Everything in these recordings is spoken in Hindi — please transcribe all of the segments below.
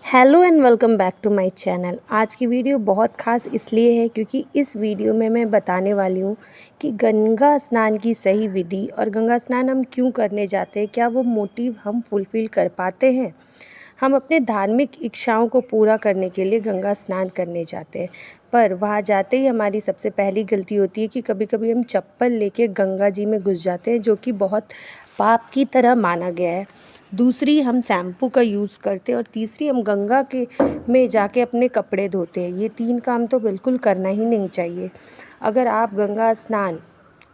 Hello and welcome back to my channel. आज की वीडियो बहुत ख़ास इसलिए है क्योंकि इस वीडियो में मैं बताने वाली हूँ कि गंगा स्नान की सही विधि और गंगा स्नान हम क्यों करने जाते हैं, क्या वो मोटिव हम फुलफ़िल कर पाते हैं। हम अपने धार्मिक इच्छाओं को पूरा करने के लिए गंगा स्नान करने जाते हैं, पर वहाँ जाते ही हमारी सबसे पहली गलती होती है कि कभी-कभी हम चप्पल लेके गंगा जी में घुस जाते हैं, जो कि बहुत पाप की तरह माना गया है। दूसरी, हम शैम्पू का यूज़ करते हैं और तीसरी, हम गंगा के में जाके अपने कपड़े धोते हैं। ये 3 काम तो बिल्कुल करना ही नहीं चाहिए। अगर आप गंगा स्नान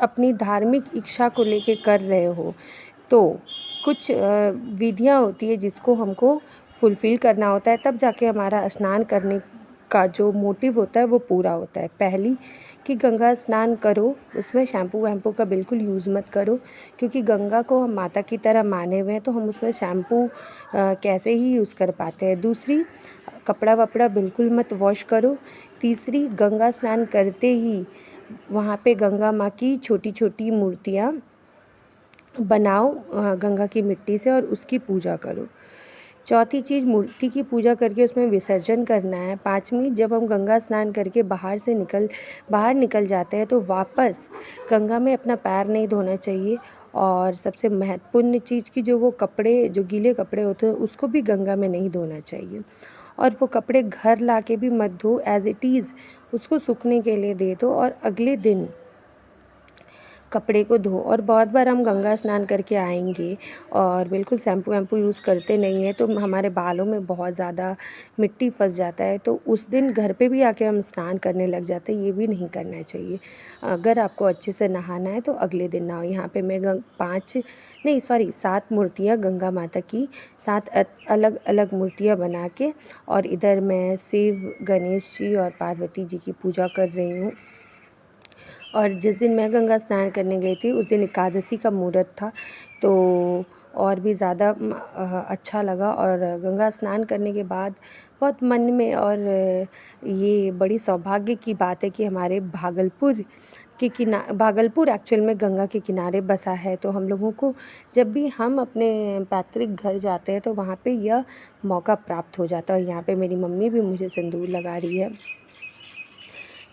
अपनी धार्मिक इच्छा को लेके कर रहे हो, तो कुछ विधियाँ होती है जिसको हमको फुलफ़िल करना होता है, तब जाके हमारा स्नान करने का जो मोटिव होता है वो पूरा होता है। पहली, कि गंगा स्नान करो, उसमें शैम्पू-वैम्पू का बिल्कुल यूज़ मत करो, क्योंकि गंगा को हम माता की तरह माने हुए हैं, तो हम उसमें शैम्पू कैसे ही यूज़ कर पाते हैं। दूसरी, कपड़ा-वपड़ा बिल्कुल मत वॉश करो। तीसरी, गंगा स्नान करते ही वहाँ पे गंगा माँ की छोटी-छोटी मूर्तियाँ बनाओ गंगा की मिट्टी से और उसकी पूजा करो। चौथी चीज़, मूर्ति की पूजा करके उसमें विसर्जन करना है। पाँचवीं, जब हम गंगा स्नान करके बाहर निकल जाते हैं तो वापस गंगा में अपना पैर नहीं धोना चाहिए। और सबसे महत्वपूर्ण चीज़ कि जो गीले कपड़े होते हैं उसको भी गंगा में नहीं धोना चाहिए। और वो कपड़े घर लाके भी मत धो, एज़ इट इज़ उसको सूखने के लिए दे दो और अगले दिन कपड़े को धो। और बहुत बार हम गंगा स्नान करके आएंगे और बिल्कुल शैम्पू वैम्पू यूज़ करते नहीं हैं, तो हमारे बालों में बहुत ज़्यादा मिट्टी फंस जाता है, तो उस दिन घर पे भी आके हम स्नान करने लग जाते हैं। ये भी नहीं करना चाहिए। अगर आपको अच्छे से नहाना है तो अगले दिन नहाओ। यहाँ पे मैं 7 मूर्तियाँ गंगा माता की, 7 अलग अलग मूर्तियाँ बना के, और इधर मैं शिव, गणेश जी और पार्वती जी की पूजा कर रही हूँ। और जिस दिन मैं गंगा स्नान करने गई थी उस दिन एकादशी का मुहूर्त था, तो और भी ज़्यादा अच्छा लगा। और गंगा स्नान करने के बाद बहुत मन में, और ये बड़ी सौभाग्य की बात है कि हमारे भागलपुर एक्चुअल में गंगा के किनारे बसा है, तो हम लोगों को जब भी हम अपने पैतृक घर जाते हैं तो वहाँ पे यह मौका प्राप्त हो जाता है। और यहाँ पे मेरी मम्मी भी मुझे सिंदूर लगा रही है।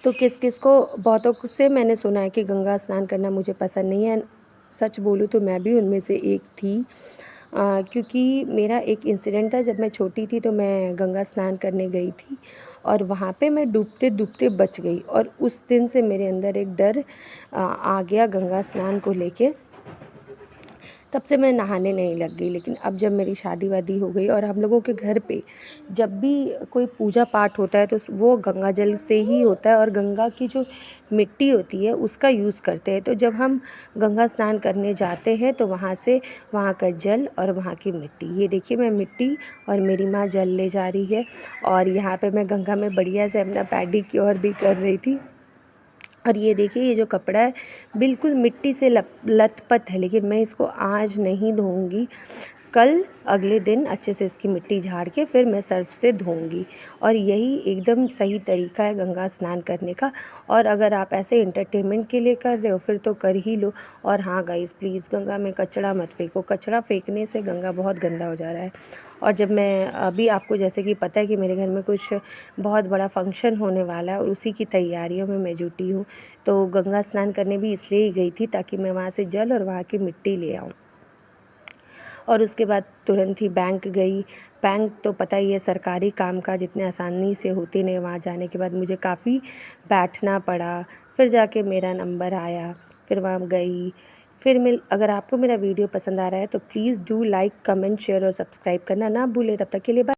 तो किस-किस को बहुतों से मैंने सुना है कि गंगा स्नान करना मुझे पसंद नहीं है। सच बोलूँ तो मैं भी उनमें से एक थी। क्योंकि मेरा एक इंसिडेंट था, जब मैं छोटी थी तो मैं गंगा स्नान करने गई थी और वहाँ पे मैं डूबते-डूबते बच गई, और उस दिन से मेरे अंदर एक डर आ गया गंगा स्नान को लेके। तब से मैं नहाने नहीं लग गई। लेकिन अब जब मेरी शादी-वादी हो गई और हम लोगों के घर पे जब भी कोई पूजा पाठ होता है तो वो गंगा जल से ही होता है, और गंगा की जो मिट्टी होती है उसका यूज़ करते हैं। तो जब हम गंगा स्नान करने जाते हैं तो वहाँ का जल और वहाँ की मिट्टी, ये देखिए मैं मिट्टी और मेरी माँ जल ले जा रही है, और यहाँ पे मैं गंगा में बढ़िया से अपना पेडिक्योर भी कर रही थी। और ये देखिए, ये जो कपड़ा है बिल्कुल मिट्टी से लथपथ है, लेकिन मैं इसको आज नहीं धोऊंगी। कल अगले दिन अच्छे से इसकी मिट्टी झाड़ के फिर मैं सर्फ़ से धोऊंगी। और यही एकदम सही तरीका है गंगा स्नान करने का। और अगर आप ऐसे एंटरटेनमेंट के लिए कर रहे हो फिर तो कर ही लो। और हाँ गाइस, प्लीज़ गंगा में कचरा मत फेंको। कचरा फेंकने से गंगा बहुत गंदा हो जा रहा है। और जब मैं अभी, आपको जैसे कि पता है कि मेरे घर में कुछ बहुत बड़ा फंक्शन होने वाला है और उसी की तैयारियों में मैं जुटी हूँ, तो गंगा स्नान करने भी इसलिए ही गई थी ताकि मैं वहाँ से जल और वहाँ की मिट्टी ले आऊँ। और उसके बाद तुरंत ही बैंक गई। बैंक तो पता ही है, सरकारी कामकाज इतने आसानी से होते नहीं। वहाँ जाने के बाद मुझे काफ़ी बैठना पड़ा, फिर जाके मेरा नंबर आया, फिर वहाँ गई। अगर आपको मेरा वीडियो पसंद आ रहा है तो please do like, comment, share और सब्सक्राइब करना ना भूलें। तब तक के लिए बाय।